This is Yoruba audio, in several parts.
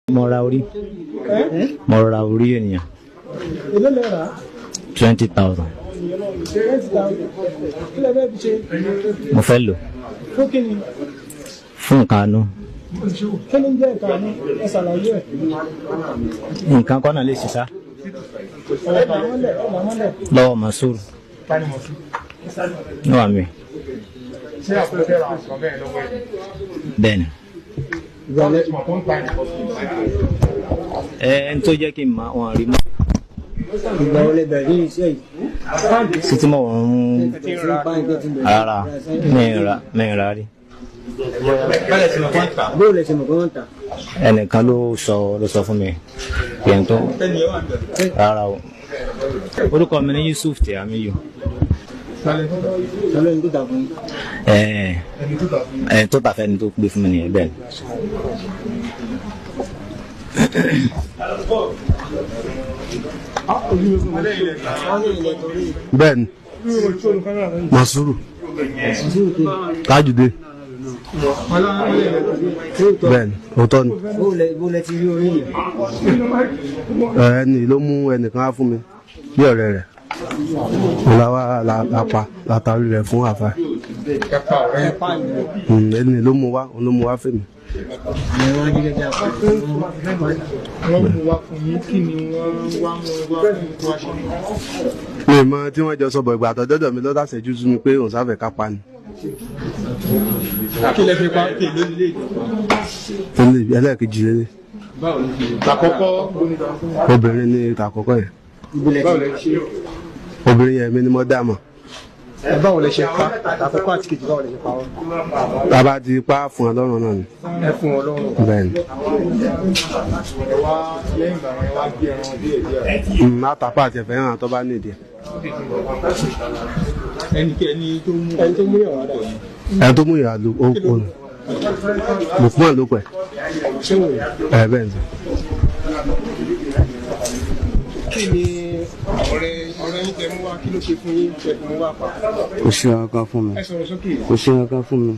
Mo ra orí. Mo ra orí ènìyàn. 20,000. Mo fẹ́ lò. Fún ìkànnù. Nǹkan kọ́nà lè ṣiṣá. Lọ́wọ́ Masuru. Ní wà mí. Bẹ́ẹ̀ni. Ẹni tó jẹ́ kí n máa wọn rí mọ́. Ìgbà wo lẹ bẹ̀rẹ̀ ní iṣẹ́ yìí? Sí tí mo ń rárá mẹ́rin rárá rí. Bóò lẹ ṣe mọ̀ pé wọ́n tà? Ẹnìkan ló sọ fún mi pé n tó rárá o. Orúkọ mi ní Yusuf Tìámíyù. Sọlọ́ ní tó tà fún yín. Tó tà fẹ́ ni tó gbé fún mi nìyẹn bẹ́ẹ̀. Bẹ́ẹ̀ni Masuru Tajude bẹ́ẹ̀ni òótọ́ ni. Bó lẹ ti rí orí yìí? Ẹni ló mú ẹnìkan á fún mi bí ọ̀rẹ́ rẹ̀ látàrí rẹ̀ fún àfà. Ẹni ló mú wá fèmí. Mi mọ tí wọ́n jọ sọ bọ̀ ìgbà àtọ̀dọ́dọ̀ mi lọ́dà ṣẹ́jú sí mi pé òun sáfẹ́ kápá ni. Kí lẹ fi pa kí ló lè? Ẹlẹ́ẹ̀kejì lélẹ̀. Tàkọ́kọ́ obìnrin ní tàkọ́kọ́ yẹn. Báwo lẹ ṣe? Obìnrin yẹn mi ni mo dá mọ̀. Báwo lẹ ṣe pa? Tàkọ́kọ́ àti kejì báwo lẹ ṣe pa wọ́n? Bàbá ti pa fún Ọlọ́run náà ni. Ẹ fún Ọlọ́run. Bẹ́ẹ̀ni. Ẹ wá lẹ́yìn ìgbà wọn ẹ wá gbé ẹran díẹ̀. Látàpá àti ẹ̀fẹ̀ hàn tó bá nídìí. Ẹni tó mú ìyàwó dà yìí. Ẹni tó mú ìyàwó ló kó nù. Lùkúmọ̀ ló pẹ̀. Ṣé wò yà? Bẹ́ẹ̀ ni. Kí ni ọ̀rẹ́ yín tẹ mú wá kí ló ṣe fún yín tẹ mú wá pa? Kò ṣe nǹkan fún mi. Ẹ sọ̀rọ̀ sókè. Kò ṣe nǹkan fún mi.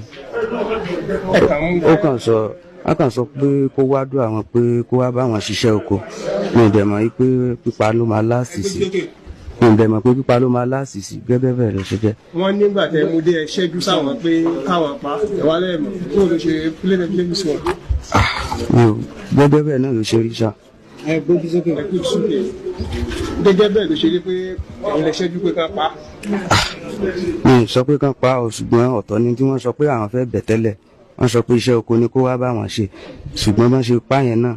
Ó kàn sọ pé kó wá dùn àwọn pé kó wá bá wọn ṣiṣẹ́ oko. Mi ò dẹ̀ mọ̀ pé pípa ló máa láàsì sí. Mi ò dẹ̀ mọ̀ pé pípa ló máa láàsì sí gẹ́gẹ́ bẹ́ẹ̀ ló ṣe jẹ́. Wọ́n nígbà tẹ mú dé ẹ ṣẹ́jú sáwọn pé káwọn pa ẹ̀wá lẹ́ẹ̀mọ̀ kó ló ṣe pílẹ̀ sí wọn. Mi ò gẹ́gẹ́ bẹ́ẹ̀ náà ló ṣe rí ṣá. Ẹ gbójú sókè. Ẹ gbójú sókè. Gẹ́gẹ́ bẹ́ẹ̀ ló ṣe rí pé ẹ̀yin lẹ ṣẹ́jú pé ká pa. Mi ò sọ pé kán pa ọ́ ṣùgbọ́n ọ̀tọ̀ ni tí wọ́n sọ pé àwọn fẹ́ bẹ̀ tẹ́lẹ̀. Wọ́n sọ pé iṣẹ́ oko ni kó wá bá wọn ṣe ṣùgbọ́n bá ṣe pa yẹn náà